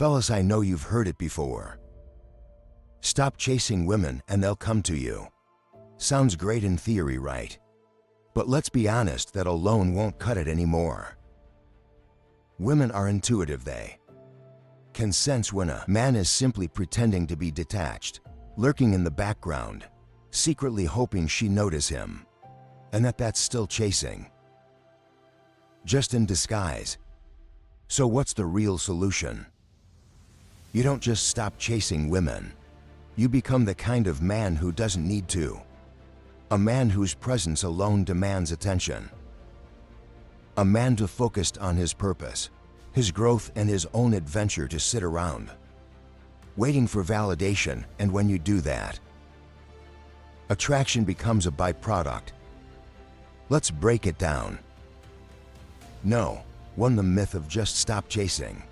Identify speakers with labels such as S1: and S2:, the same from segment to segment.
S1: Fellas, I know you've heard it before. Stop chasing women and they'll come to you. Sounds great in theory, right? But let's be honest, that alone won't cut it anymore. Women are intuitive. They can sense when a man is simply pretending to be detached, lurking in the background, secretly hoping she notice him, and that's still chasing, just in disguise. So what's the real solution? You don't just stop chasing women. You become the kind of man who doesn't need to. A man whose presence alone demands attention. A man too focused on his purpose, his growth, and his own adventure to sit around, waiting for validation. And when you do that, attraction becomes a byproduct. Let's break it down. No, one, the myth of just stop chasing.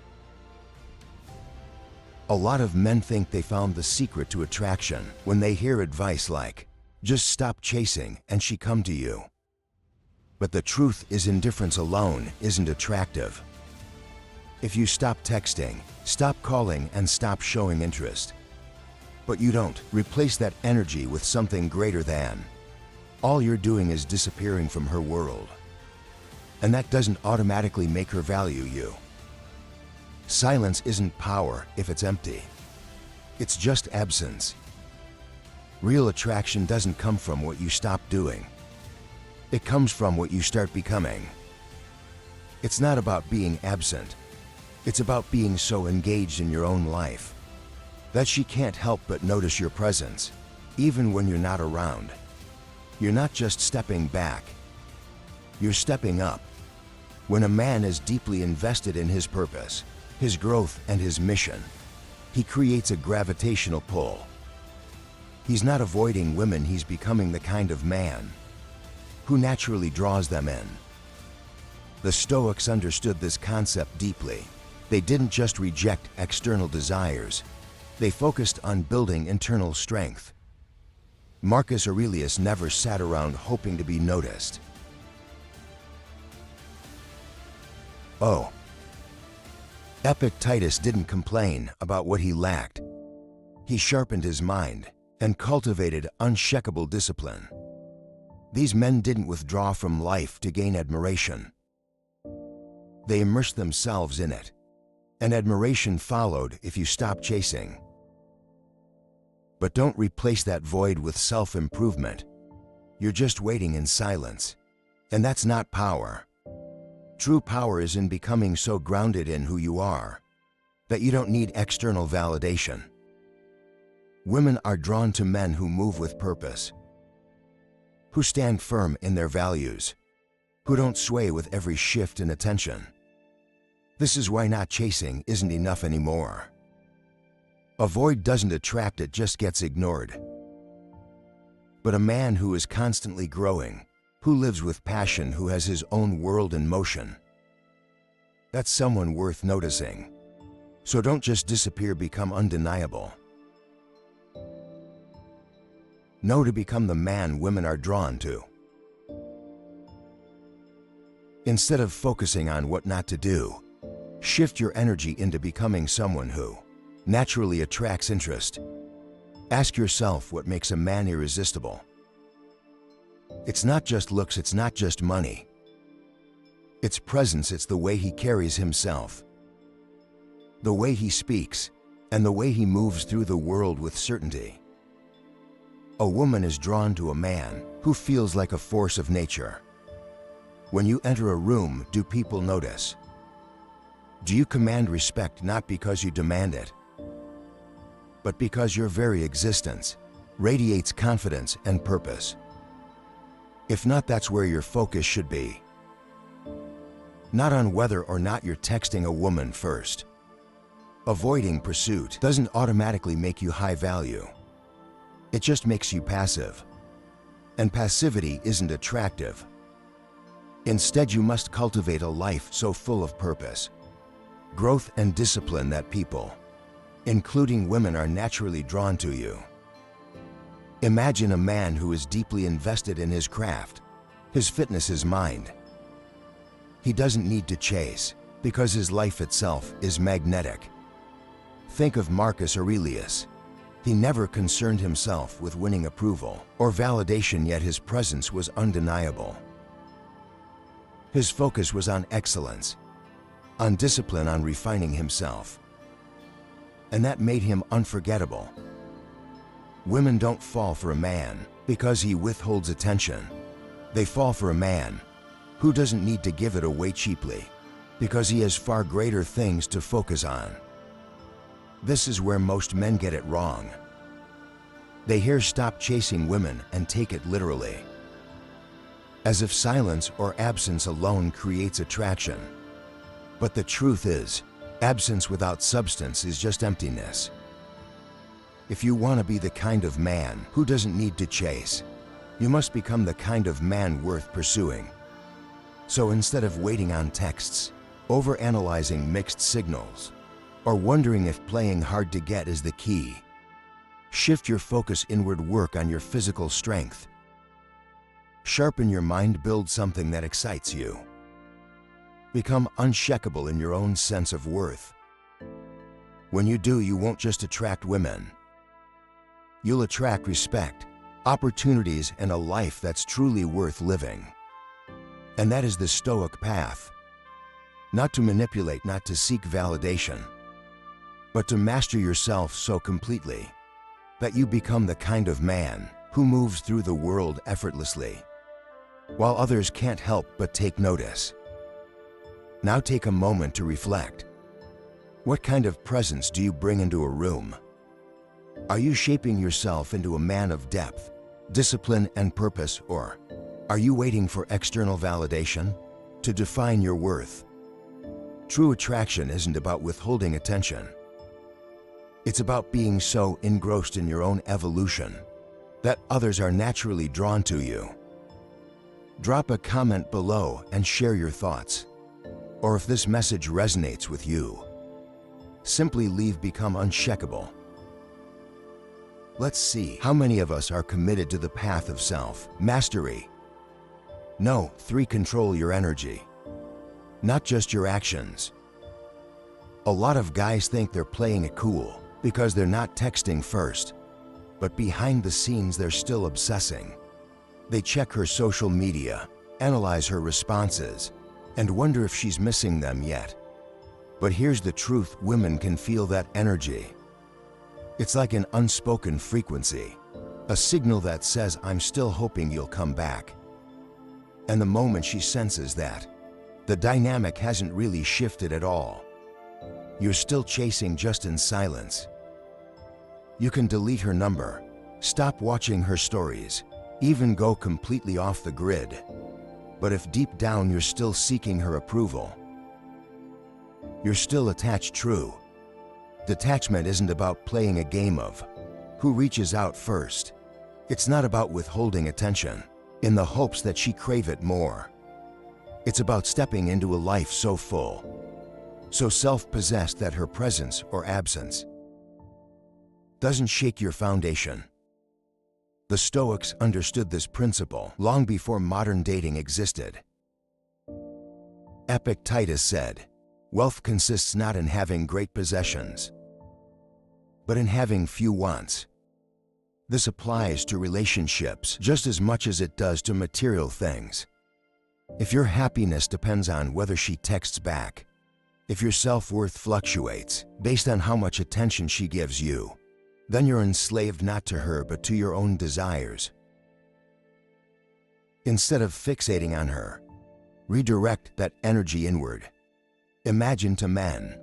S1: A lot of men think they found the secret to attraction when they hear advice like, just stop chasing and she come to you. But the truth is, indifference alone isn't attractive. If you stop texting, stop calling, and stop showing interest, but you don't replace that energy with something greater than, all you're doing is disappearing from her world. And that doesn't automatically make her value you. Silence isn't power if it's empty. It's just absence. Real attraction doesn't come from what you stop doing. It comes from what you start becoming. It's not about being absent. It's about being so engaged in your own life that she can't help but notice your presence, even when you're not around. You're not just stepping back. You're stepping up. When a man is deeply invested in his purpose, his growth, and his mission, he creates a gravitational pull. He's not avoiding women, he's becoming the kind of man who naturally draws them in. The Stoics understood this concept deeply. They didn't just reject external desires, they focused on building internal strength. Marcus Aurelius never sat around hoping to be noticed. Oh, Epictetus didn't complain about what he lacked. He sharpened his mind and cultivated unshakable discipline. These men didn't withdraw from life to gain admiration. They immersed themselves in it, and admiration followed if you stopped chasing. But don't replace that void with self-improvement. You're just waiting in silence, and that's not power. True power is in becoming so grounded in who you are that you don't need external validation. Women are drawn to men who move with purpose, who stand firm in their values, who don't sway with every shift in attention. This is why not chasing isn't enough anymore. Avoid doesn't attract, it just gets ignored. But a man who is constantly growing, who lives with passion, who has his own world in motion, that's someone worth noticing. So don't just disappear, become undeniable. Know to become the man women are drawn to. Instead of focusing on what not to do, shift your energy into becoming someone who naturally attracts interest. Ask yourself what makes a man irresistible. It's not just looks, it's not just money. It's presence, it's the way he carries himself, the way he speaks, and the way he moves through the world with certainty. A woman is drawn to a man who feels like a force of nature. When you enter a room, do people notice? Do you command respect not because you demand it, but because your very existence radiates confidence and purpose? If not, that's where your focus should be. Not on whether or not you're texting a woman first. Avoiding pursuit doesn't automatically make you high value. It just makes you passive. And passivity isn't attractive. Instead, you must cultivate a life so full of purpose, growth, and discipline that people, including women, are naturally drawn to you. Imagine a man who is deeply invested in his craft, his fitness, his mind. He doesn't need to chase because his life itself is magnetic. Think of Marcus Aurelius. He never concerned himself with winning approval or validation, yet his presence was undeniable. His focus was on excellence, on discipline, on refining himself. And that made him unforgettable. Women don't fall for a man because he withholds attention. They fall for a man who doesn't need to give it away cheaply because he has far greater things to focus on. This is where most men get it wrong. They hear "stop chasing women" and take it literally, as if silence or absence alone creates attraction. But the truth is, absence without substance is just emptiness. If you want to be the kind of man who doesn't need to chase, you must become the kind of man worth pursuing. So instead of waiting on texts, overanalyzing mixed signals, or wondering if playing hard to get is the key, shift your focus inward, work on your physical strength. Sharpen your mind, build something that excites you. Become unshakable in your own sense of worth. When you do, you won't just attract women. You'll attract respect, opportunities, and a life that's truly worth living. And that is the Stoic path. Not to manipulate, not to seek validation, but to master yourself so completely that you become the kind of man who moves through the world effortlessly, while others can't help but take notice. Now take a moment to reflect. What kind of presence do you bring into a room? Are you shaping yourself into a man of depth, discipline, and purpose, or are you waiting for external validation to define your worth? True attraction isn't about withholding attention. It's about being so engrossed in your own evolution that others are naturally drawn to you. Drop a comment below and share your thoughts. Or if this message resonates with you, simply leave "become unshakable." Let's see how many of us are committed to the path of self-mastery. No, 3. Control your energy, not just your actions. A lot of guys think they're playing it cool because they're not texting first, but behind the scenes they're still obsessing. They check her social media, analyze her responses, and wonder if she's missing them yet. But here's the truth: women can feel that energy. It's like an unspoken frequency, a signal that says, "I'm still hoping you'll come back." And the moment she senses that, the dynamic hasn't really shifted at all. You're still chasing, just in silence. You can delete her number, stop watching her stories, even go completely off the grid. But if deep down you're still seeking her approval, you're still attached. True detachment isn't about playing a game of who reaches out first. It's not about withholding attention in the hopes that she crave it more. It's about stepping into a life so full, so self-possessed that her presence or absence doesn't shake your foundation. The Stoics understood this principle long before modern dating existed. Epictetus said, "Wealth consists not in having great possessions, but in having few wants." This applies to relationships just as much as it does to material things. If your happiness depends on whether she texts back, if your self-worth fluctuates based on how much attention she gives you, then you're enslaved not to her but to your own desires. Instead of fixating on her, redirect that energy inward. Imagine 2 men,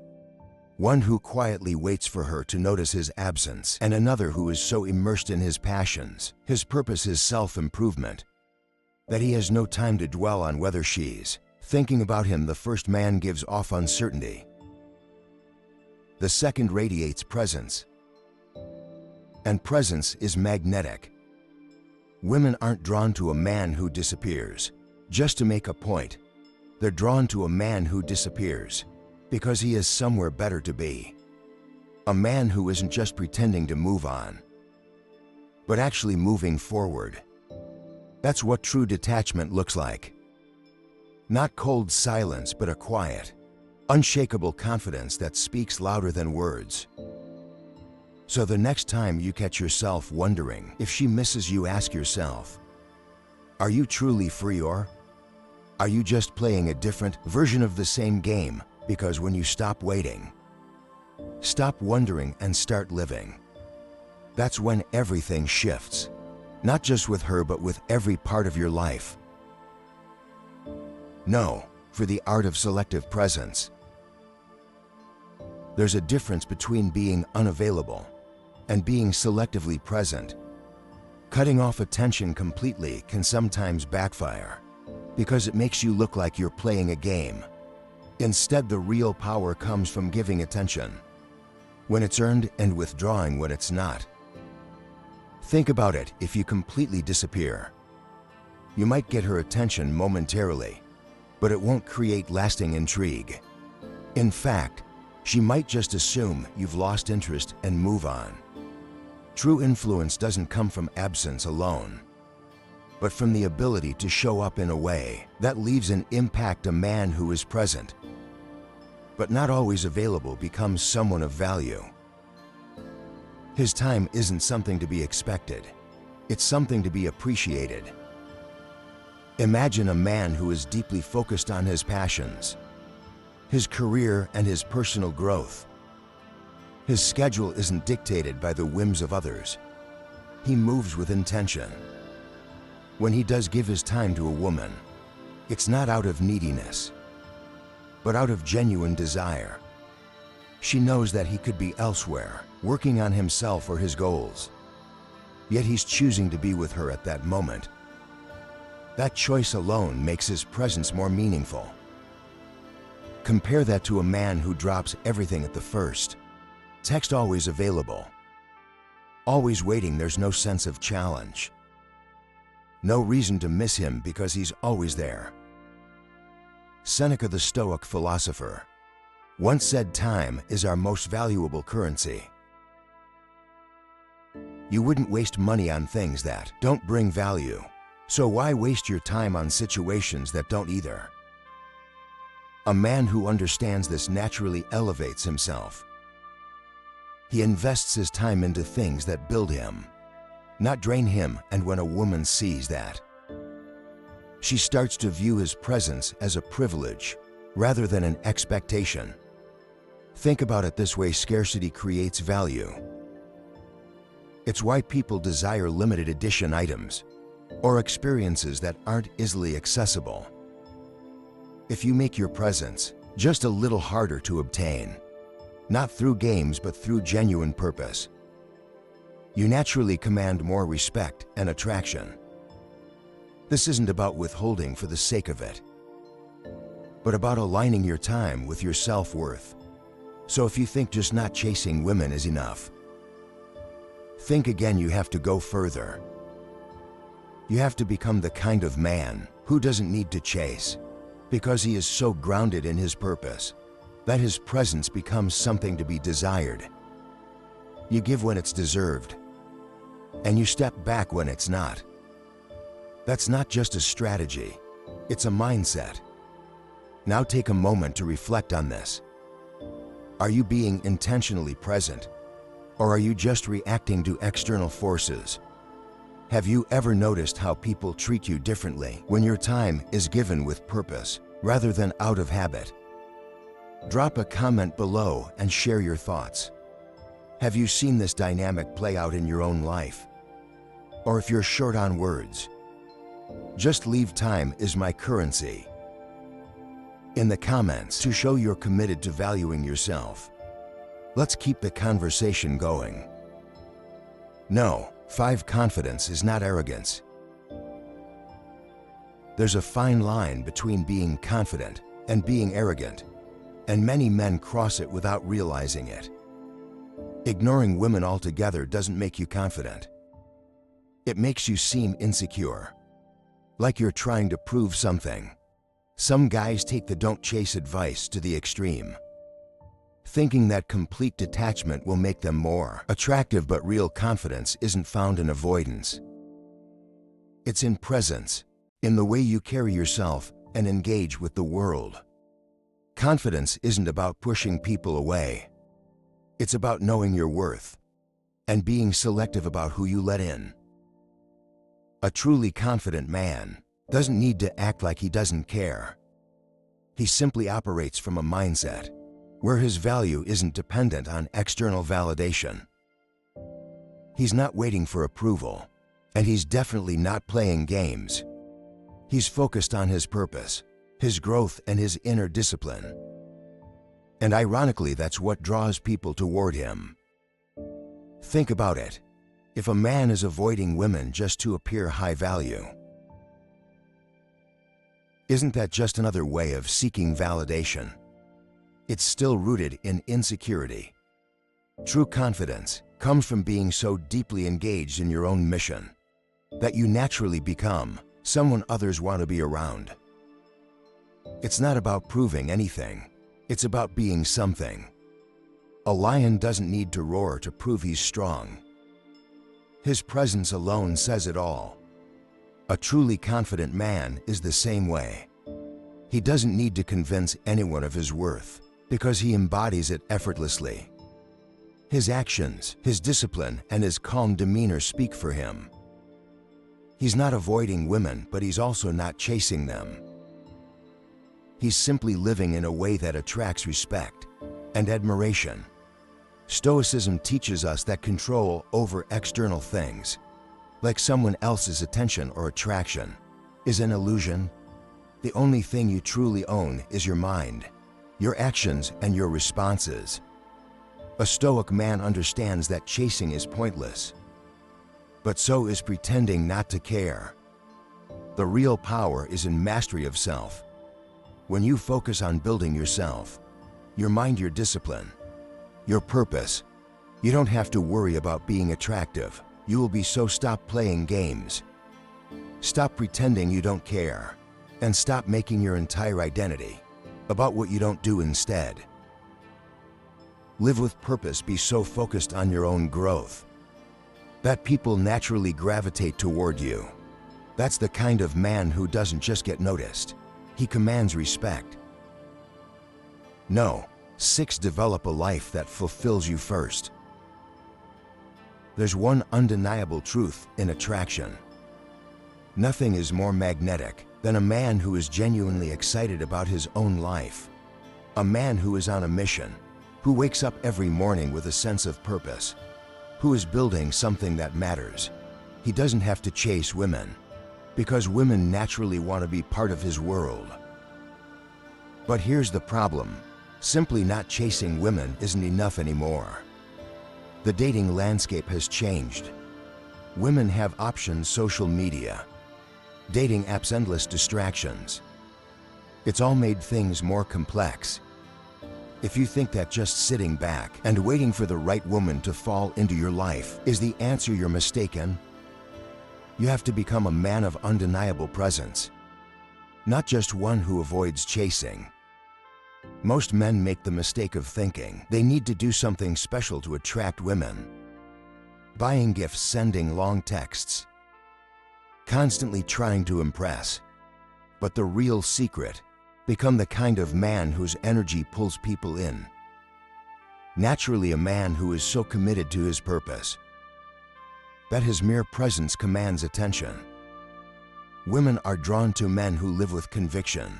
S1: one who quietly waits for her to notice his absence, and another who is so immersed in his passions, his purpose, his self-improvement, that he has no time to dwell on whether she's thinking about him. The first man gives off uncertainty. The second radiates presence. And presence is magnetic. Women aren't drawn to a man who disappears just to make a point. They're drawn to a man who disappears because he is somewhere better to be. A man who isn't just pretending to move on, but actually moving forward. That's what true detachment looks like. Not cold silence, but a quiet, unshakable confidence that speaks louder than words. So the next time you catch yourself wondering if she misses you, ask yourself, are you truly free, or are you just playing a different version of the same game? Because when you stop waiting, stop wondering, and start living, that's when everything shifts. Not just with her, but with every part of your life. No, for the art of selective presence. There's a difference between being unavailable and being selectively present. Cutting off attention completely can sometimes backfire because it makes you look like you're playing a game. Instead, the real power comes from giving attention when it's earned and withdrawing when it's not. Think about it. If you completely disappear, you might get her attention momentarily, but it won't create lasting intrigue. In fact, she might just assume you've lost interest and move on. True influence doesn't come from absence alone, but from the ability to show up in a way that leaves an impact. A man who is present, but not always available, becomes someone of value. His time isn't something to be expected, it's something to be appreciated. Imagine a man who is deeply focused on his passions, his career, and his personal growth. His schedule isn't dictated by the whims of others. He moves with intention. When he does give his time to a woman, it's not out of neediness, but out of genuine desire. She knows that he could be elsewhere, working on himself or his goals, yet he's choosing to be with her at that moment. That choice alone makes his presence more meaningful. Compare that to a man who drops everything at the first. Text always available, always waiting. There's no sense of challenge, no reason to miss him because he's always there. Seneca, the Stoic philosopher, once said, "Time is our most valuable currency." You wouldn't waste money on things that don't bring value, so why waste your time on situations that don't either? A man who understands this naturally elevates himself. He invests his time into things that build him, not drain him. And when a woman sees that, she starts to view his presence as a privilege rather than an expectation. Think about it this way: scarcity creates value. It's why people desire limited edition items or experiences that aren't easily accessible. If you make your presence just a little harder to obtain, not through games but through genuine purpose, you naturally command more respect and attraction. This isn't about withholding for the sake of it, but about aligning your time with your self-worth. So if you think just not chasing women is enough, think again. You have to go further. You have to become the kind of man who doesn't need to chase, because he is so grounded in his purpose that his presence becomes something to be desired. You give when it's deserved, and you step back when it's not. That's not just a strategy, it's a mindset. Now take a moment to reflect on this. Are you being intentionally present, or are you just reacting to external forces? Have you ever noticed how people treat you differently when your time is given with purpose rather than out of habit? Drop a comment below and share your thoughts. Have you seen this dynamic play out in your own life? Or if you're short on words, just leave "time is my currency" in the comments to show you're committed to valuing yourself. Let's keep the conversation going. No, 5. Confidence is not arrogance. There's a fine line between being confident and being arrogant, and many men cross it without realizing it. Ignoring women altogether doesn't make you confident. It makes you seem insecure, like you're trying to prove something. Some guys take the "don't chase" advice to the extreme, thinking that complete detachment will make them more attractive, but real confidence isn't found in avoidance. It's in presence, in the way you carry yourself and engage with the world. Confidence isn't about pushing people away. It's about knowing your worth, and being selective about who you let in. A truly confident man doesn't need to act like he doesn't care. He simply operates from a mindset where his value isn't dependent on external validation. He's not waiting for approval, and he's definitely not playing games. He's focused on his purpose, his growth, and his inner discipline. And ironically, that's what draws people toward him. Think about it. If a man is avoiding women just to appear high value, isn't that just another way of seeking validation? It's still rooted in insecurity. True confidence comes from being so deeply engaged in your own mission that you naturally become someone others want to be around. It's not about proving anything. It's about being something. A lion doesn't need to roar to prove he's strong. His presence alone says it all. A truly confident man is the same way. He doesn't need to convince anyone of his worth because he embodies it effortlessly. His actions, his discipline, and his calm demeanor speak for him. He's not avoiding women, but he's also not chasing them. He's simply living in a way that attracts respect and admiration. Stoicism teaches us that control over external things, like someone else's attention or attraction, is an illusion. The only thing you truly own is your mind, your actions, and your responses. A Stoic man understands that chasing is pointless, but so is pretending not to care. The real power is in mastery of self. When you focus on building yourself, your mind, your discipline, your purpose, you don't have to worry about being attractive. You will be so. Stop playing games. Stop pretending you don't care, and stop making your entire identity about what you don't do instead. Live with purpose. Be so focused on your own growth that people naturally gravitate toward you. That's the kind of man who doesn't just get noticed. He commands respect. No. 6. Develop a life that fulfills you first. There's one undeniable truth in attraction. Nothing is more magnetic than a man who is genuinely excited about his own life. A man who is on a mission, who wakes up every morning with a sense of purpose, who is building something that matters. He doesn't have to chase women, because women naturally want to be part of his world. But here's the problem. Simply not chasing women isn't enough anymore. The dating landscape has changed. Women have options: social media, dating apps, endless distractions. It's all made things more complex. If you think that just sitting back and waiting for the right woman to fall into your life is the answer, you're mistaken. You have to become a man of undeniable presence, not just one who avoids chasing. Most men make the mistake of thinking they need to do something special to attract women. Buying gifts, sending long texts, constantly trying to impress. But the real secret: become the kind of man whose energy pulls people in. Naturally, a man who is so committed to his purpose that his mere presence commands attention. Women are drawn to men who live with conviction,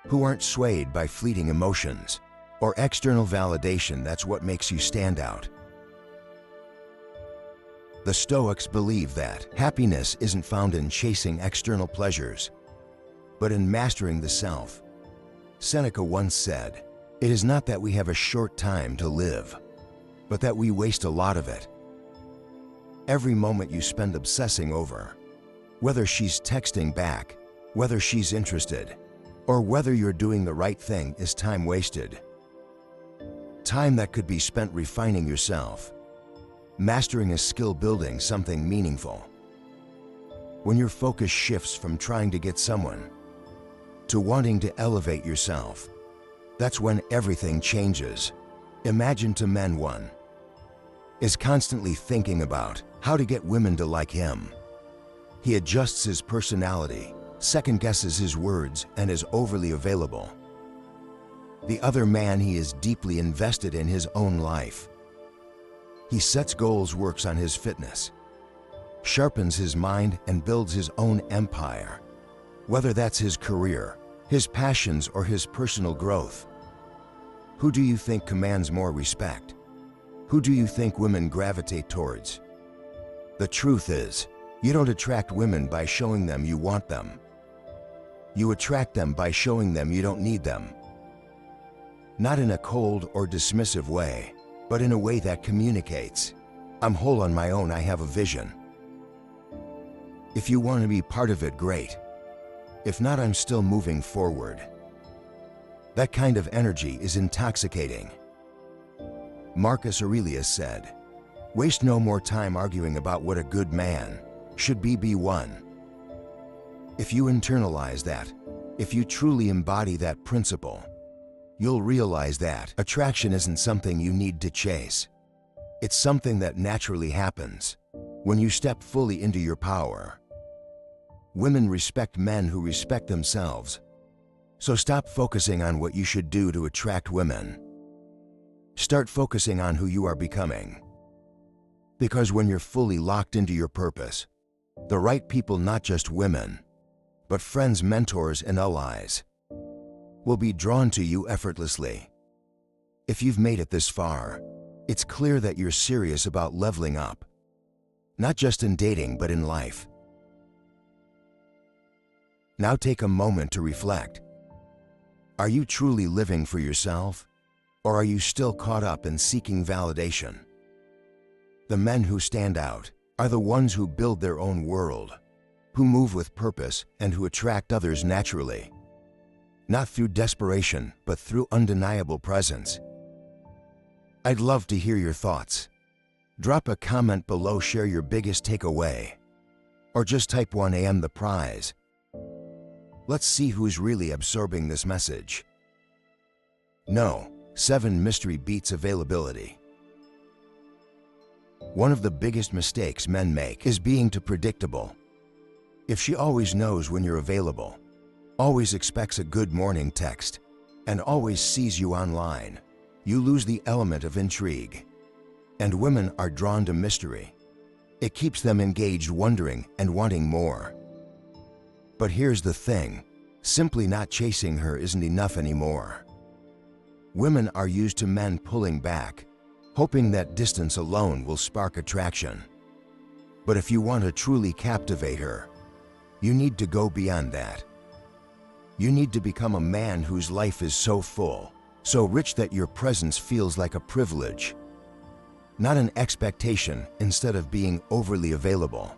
S1: who aren't swayed by fleeting emotions or external validation. That's what makes you stand out. The Stoics believe that happiness isn't found in chasing external pleasures, but in mastering the self. Seneca once said, "It is not that we have a short time to live, but that we waste a lot of it." Every moment you spend obsessing over whether she's texting back, whether she's interested, or whether you're doing the right thing is time wasted. Time that could be spent refining yourself, mastering a skill, building something meaningful. When your focus shifts from trying to get someone to wanting to elevate yourself, that's when everything changes. Imagine two men. One is constantly thinking about how to get women to like him. He adjusts his personality, second guesses his words, and is overly available. The other man, he is deeply invested in his own life. He sets goals, works on his fitness, sharpens his mind, and builds his own empire. Whether that's his career, his passions, or his personal growth. Who do you think commands more respect? Who do you think women gravitate towards? The truth is, you don't attract women by showing them you want them. You attract them by showing them you don't need them. Not in a cold or dismissive way, but in a way that communicates, I'm whole on my own, I have a vision. If you want to be part of it, great. If not, I'm still moving forward. That kind of energy is intoxicating. Marcus Aurelius said, "Waste no more time arguing about what a good man should be one." If you internalize that, if you truly embody that principle, you'll realize that attraction isn't something you need to chase. It's something that naturally happens when you step fully into your power. Women respect men who respect themselves. So stop focusing on what you should do to attract women. Start focusing on who you are becoming. Because when you're fully locked into your purpose, the right people, not just women, but friends, mentors, and allies, will be drawn to you effortlessly. If you've made it this far, it's clear that you're serious about leveling up, not just in dating, but in life. Now take a moment to reflect. Are you truly living for yourself, or are you still caught up in seeking validation? The men who stand out are the ones who build their own world, who move with purpose, and who attract others naturally. Not through desperation, but through undeniable presence. I'd love to hear your thoughts. Drop a comment below, share your biggest takeaway, or just type 1am the prize. Let's see who's really absorbing this message. No, 7 mystery beats availability. One of the biggest mistakes men make is being too predictable. If she always knows when you're available, always expects a good morning text, and always sees you online, you lose the element of intrigue. And women are drawn to mystery. It keeps them engaged, wondering and wanting more. But here's the thing, simply not chasing her isn't enough anymore. Women are used to men pulling back, hoping that distance alone will spark attraction. But if you want to truly captivate her, you need to go beyond that. You need to become a man whose life is so full, so rich that your presence feels like a privilege, not an expectation. Instead of being overly available,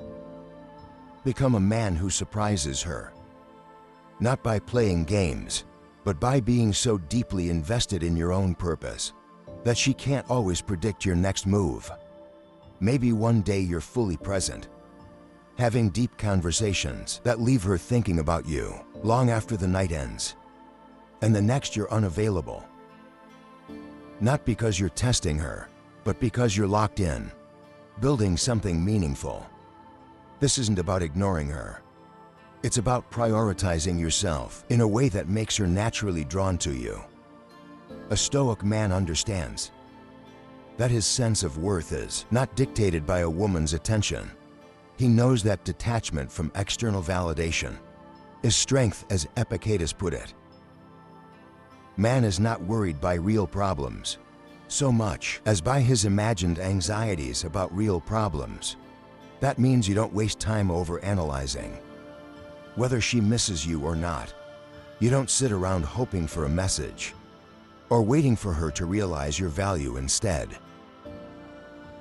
S1: become a man who surprises her, not by playing games, but by being so deeply invested in your own purpose that she can't always predict your next move. Maybe one day you're fully present, having deep conversations that leave her thinking about you long after the night ends, and the next you're unavailable. Not because you're testing her, but because you're locked in, building something meaningful. This isn't about ignoring her. It's about prioritizing yourself in a way that makes her naturally drawn to you. A Stoic man understands that his sense of worth is not dictated by a woman's attention. He knows that detachment from external validation is strength, as Epictetus put it. Man is not worried by real problems so much as by his imagined anxieties about real problems. That means you don't waste time over analyzing whether she misses you or not. You don't sit around hoping for a message or waiting for her to realize your value. Instead,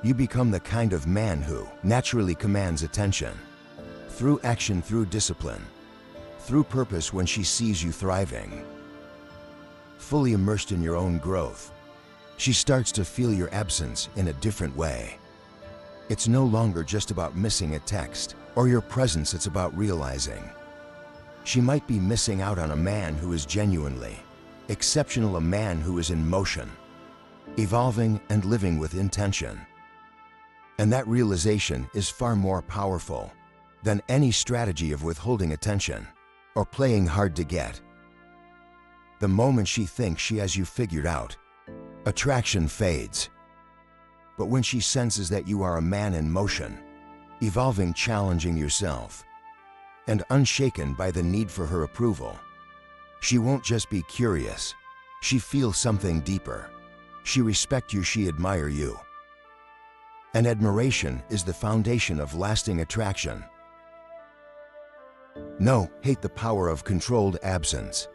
S1: you become the kind of man who naturally commands attention through action, through discipline, through purpose. When she sees you thriving, fully immersed in your own growth, she starts to feel your absence in a different way. It's no longer just about missing a text or your presence, it's about realizing she might be missing out on a man who is genuinely exceptional, a man who is in motion, evolving and living with intention. And that realization is far more powerful than any strategy of withholding attention or playing hard to get. The moment she thinks she has you figured out, attraction fades. But when she senses that you are a man in motion, evolving, challenging yourself, and unshaken by the need for her approval, she won't just be curious. She feels something deeper. She respects you, she admires you. And admiration is the foundation of lasting attraction. No, hate the power of controlled absence.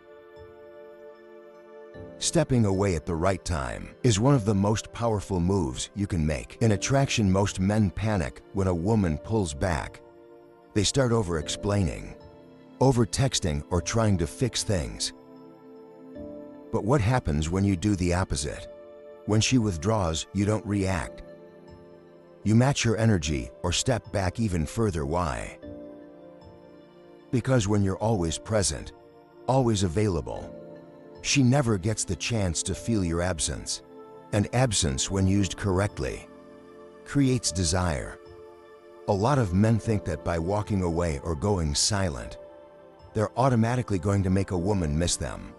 S1: Stepping away at the right time is one of the most powerful moves you can make. In attraction, most men panic when a woman pulls back. They start over-explaining, over-texting, or trying to fix things. But what happens when you do the opposite? When she withdraws, you don't react. You match her energy or step back even further. Why? Because when you're always present, always available, she never gets the chance to feel your absence. And absence, when used correctly, creates desire. A lot of men think that by walking away or going silent, they're automatically going to make a woman miss them.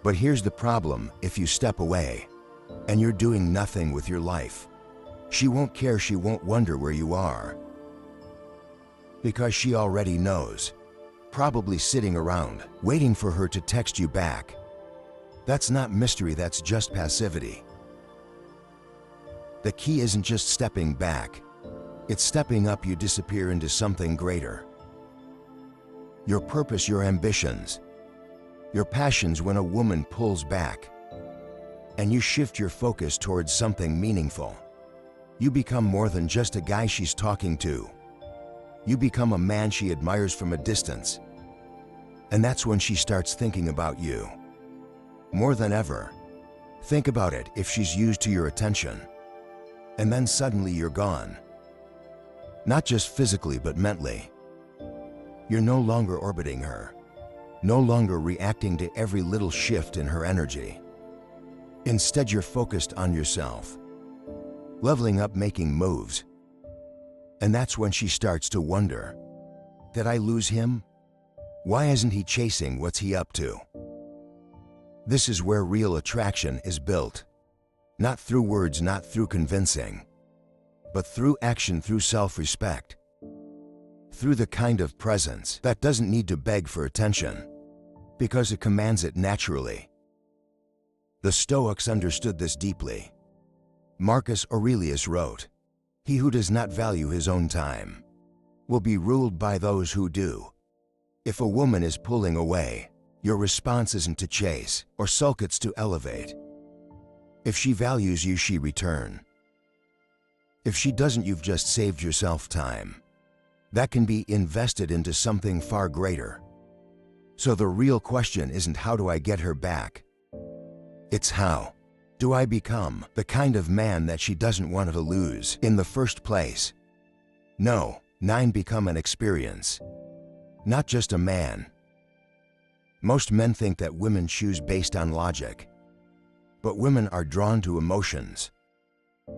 S1: But here's the problem: if you step away and you're doing nothing with your life, she won't care, she won't wonder where you are. Because she already knows, probably sitting around, waiting for her to text you back. That's not mystery, that's just passivity. The key isn't just stepping back, it's stepping up. You disappear into something greater. Your purpose, your ambitions, your passions. When a woman pulls back and you shift your focus towards something meaningful, you become more than just a guy she's talking to. You become a man she admires from a distance. And that's when she starts thinking about you more than ever. Think about it: if she's used to your attention, and then suddenly you're gone, not just physically but mentally. You're no longer orbiting her, no longer reacting to every little shift in her energy. Instead, you're focused on yourself, leveling up, making moves. And that's when she starts to wonder, did I lose him? Why isn't he chasing? What's he up to? This is where real attraction is built. Not through words, not through convincing, but through action, through self-respect, through the kind of presence that doesn't need to beg for attention, because it commands it naturally. The Stoics understood this deeply. Marcus Aurelius wrote, "He who does not value his own time will be ruled by those who do." If a woman is pulling away, your response isn't to chase or sulk, it's to elevate. If she values you, she return. If she doesn't, you've just saved yourself time that can be invested into something far greater. So the real question isn't how do I get her back? It's how do I become the kind of man that she doesn't want to lose in the first place? No, 9. Become an experience, not just a man. Most men think that women choose based on logic, but women are drawn to emotions.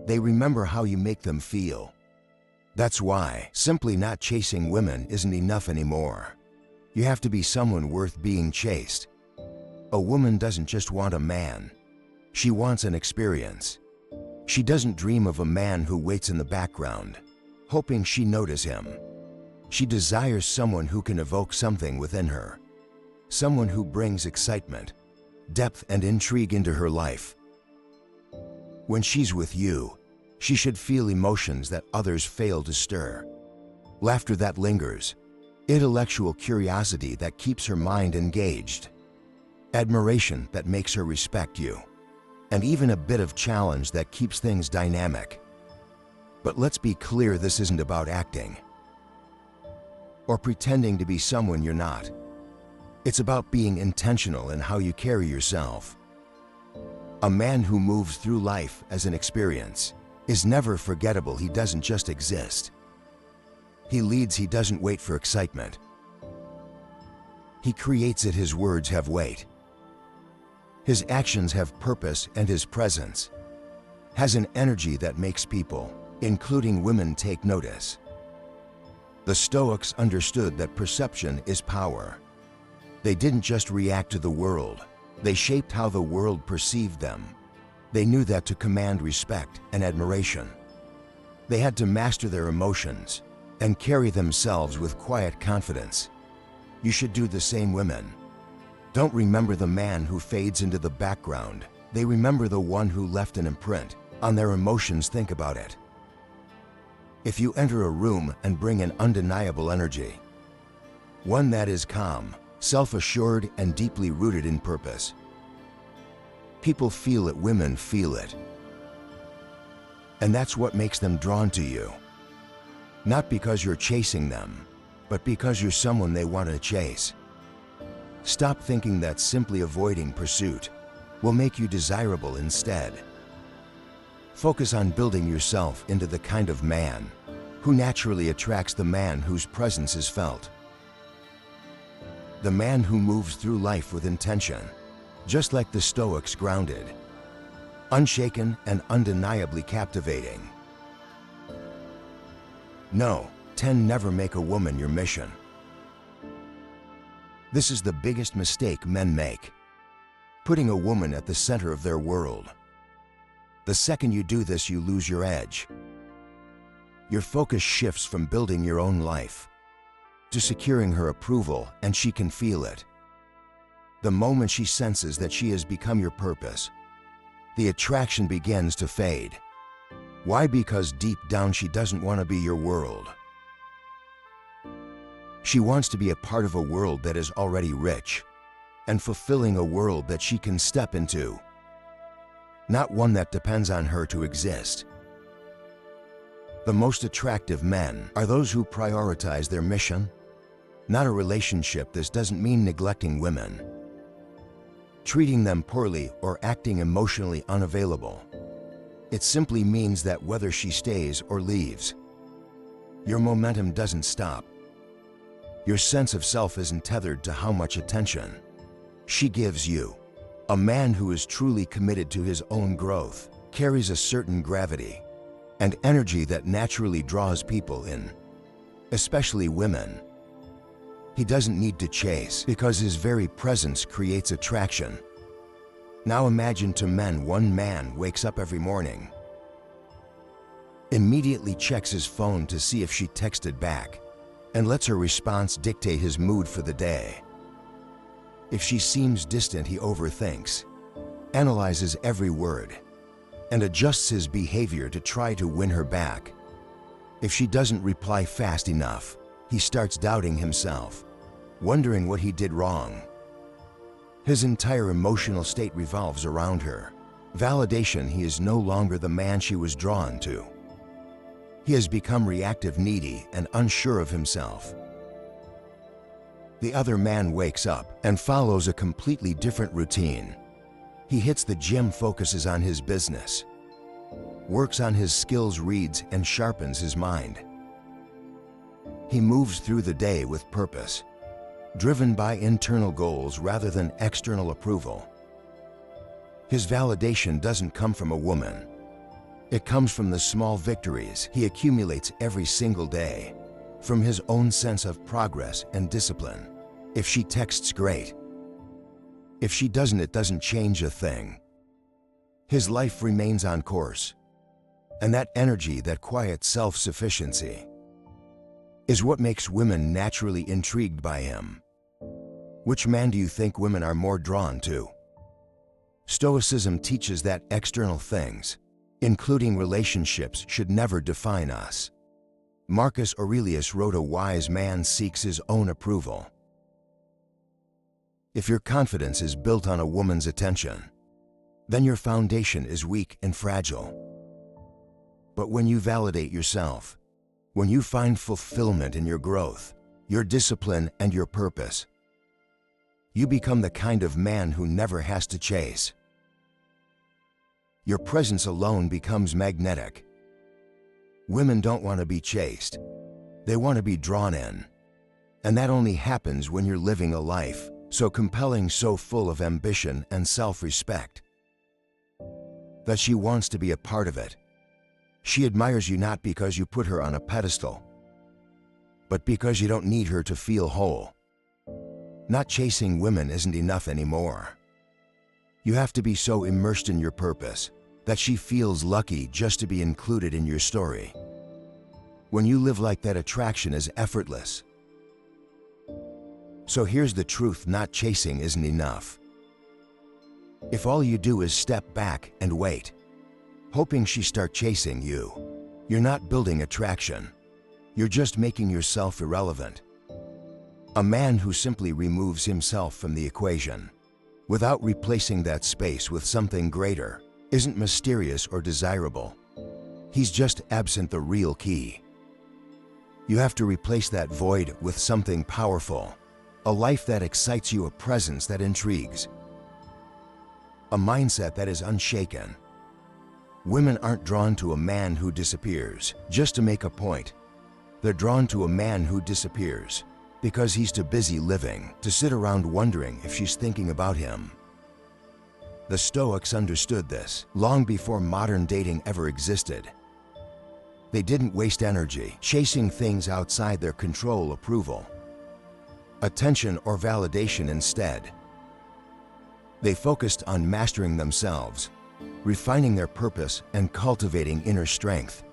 S1: They remember how you make them feel. That's why simply not chasing women isn't enough anymore. You have to be someone worth being chased. A woman doesn't just want a man. She wants an experience. She doesn't dream of a man who waits in the background, hoping she notices him. She desires someone who can evoke something within her, someone who brings excitement, depth, and intrigue into her life. When she's with you, she should feel emotions that others fail to stir, laughter that lingers, intellectual curiosity that keeps her mind engaged, admiration that makes her respect you, and even a bit of challenge that keeps things dynamic. But let's be clear, this isn't about acting or pretending to be someone you're not. It's about being intentional in how you carry yourself. A man who moves through life as an experience is never forgettable. He doesn't just exist. He leads, he doesn't wait for excitement. He creates it. His words have weight. His actions have purpose, and his presence has an energy that makes people, including women, take notice. The Stoics understood that perception is power. They didn't just react to the world, they shaped how the world perceived them. They knew that to command respect and admiration, they had to master their emotions and carry themselves with quiet confidence. You should do the same, women. Don't remember the man who fades into the background. They remember the one who left an imprint on their emotions. Think about it. If you enter a room and bring an undeniable energy, one that is calm, self-assured, and deeply rooted in purpose, people feel it, women feel it. And that's what makes them drawn to you. Not because you're chasing them, but because you're someone they want to chase. Stop thinking that simply avoiding pursuit will make you desirable instead. Focus on building yourself into the kind of man who naturally attracts the man whose presence is felt. The man who moves through life with intention, just like the Stoics, grounded, unshaken, and undeniably captivating. No, 10 never make a woman your mission. This is the biggest mistake men make, putting a woman at the center of their world. The second you do this, you lose your edge. Your focus shifts from building your own life to securing her approval, and she can feel it. The moment she senses that she has become your purpose, the attraction begins to fade. Why? Because deep down she doesn't want to be your world. She wants to be a part of a world that is already rich and fulfilling, a world that she can step into, not one that depends on her to exist. The most attractive men are those who prioritize their mission, not a relationship. This doesn't mean neglecting women, treating them poorly, or acting emotionally unavailable. It simply means that whether she stays or leaves, your momentum doesn't stop. Your sense of self isn't tethered to how much attention she gives you. A man who is truly committed to his own growth carries a certain gravity and energy that naturally draws people in, especially women. He doesn't need to chase because his very presence creates attraction. Now imagine two men. One man wakes up every morning, immediately checks his phone to see if she texted back, and lets her response dictate his mood for the day. If she seems distant, he overthinks, analyzes every word, and adjusts his behavior to try to win her back. If she doesn't reply fast enough, he starts doubting himself, wondering what he did wrong. His entire emotional state revolves around her validation. He is no longer the man she was drawn to. He has become reactive, needy, and unsure of himself. The other man wakes up and follows a completely different routine. He hits the gym, focuses on his business, works on his skills, reads, and sharpens his mind. He moves through the day with purpose, driven by internal goals rather than external approval. His validation doesn't come from a woman. It comes from the small victories he accumulates every single day, from his own sense of progress and discipline. If she texts, great. If she doesn't, it doesn't change a thing. His life remains on course. And that energy, that quiet self-sufficiency, is what makes women naturally intrigued by him. Which man do you think women are more drawn to? Stoicism teaches that external things, including relationships, should never define us. Marcus Aurelius wrote, "A wise man seeks his own approval." If your confidence is built on a woman's attention, then your foundation is weak and fragile. But when you validate yourself, when you find fulfillment in your growth, your discipline, and your purpose, you become the kind of man who never has to chase. Your presence alone becomes magnetic. Women don't want to be chased. They want to be drawn in. And that only happens when you're living a life so compelling, so full of ambition and self-respect, that she wants to be a part of it. She admires you not because you put her on a pedestal, but because you don't need her to feel whole. Not chasing women isn't enough anymore. You have to be so immersed in your purpose that she feels lucky just to be included in your story. When you live like that, attraction is effortless. So here's the truth: not chasing isn't enough. If all you do is step back and wait, hoping she starts chasing you, you're not building attraction. You're just making yourself irrelevant. A man who simply removes himself from the equation, without replacing that space with something greater, isn't mysterious or desirable. He's just absent the real key. You have to replace that void with something powerful, a life that excites you, a presence that intrigues, a mindset that is unshaken. Women aren't drawn to a man who disappears just to make a point. They're drawn to a man who disappears because he's too busy living to sit around wondering if she's thinking about him. The Stoics understood this long before modern dating ever existed. They didn't waste energy chasing things outside their control, approval, attention, or validation. Instead, they focused on mastering themselves, refining their purpose, and cultivating inner strength.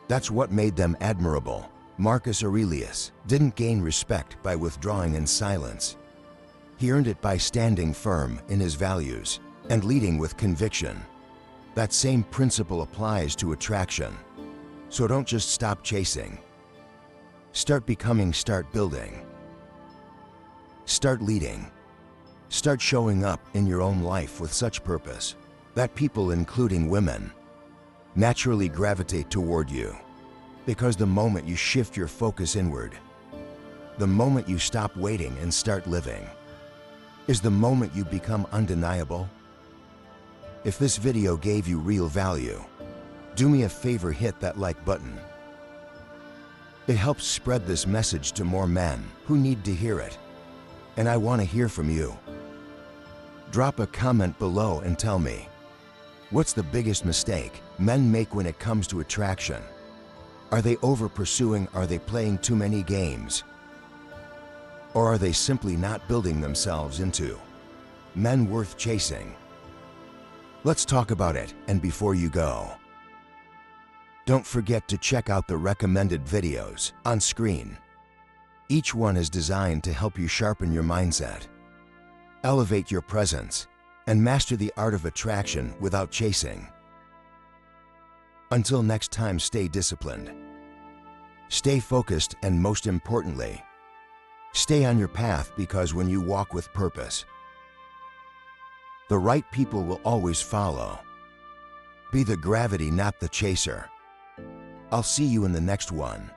S1: That's what made them admirable. Marcus Aurelius didn't gain respect by withdrawing in silence. He earned it by standing firm in his values and leading with conviction. That same principle applies to attraction. So don't just stop chasing. Start becoming, start building, start leading, start showing up in your own life with such purpose that people, including women, naturally gravitate toward you. Because the moment you shift your focus inward, the moment you stop waiting and start living, is the moment you become undeniable. If this video gave you real value, do me a favor, hit that like button. It helps spread this message to more men who need to hear it. And I want to hear from you. Drop a comment below and tell me, what's the biggest mistake men make when it comes to attraction? Are they over-pursuing? Are they playing too many games? Or are they simply not building themselves into men worth chasing? Let's talk about it. And before you go, don't forget to check out the recommended videos on screen. Each one is designed to help you sharpen your mindset, elevate your presence, and master the art of attraction without chasing. Until next time, stay disciplined, stay focused, and most importantly, stay on your path, because when you walk with purpose, the right people will always follow. Be the gravity, not the chaser. I'll see you in the next one.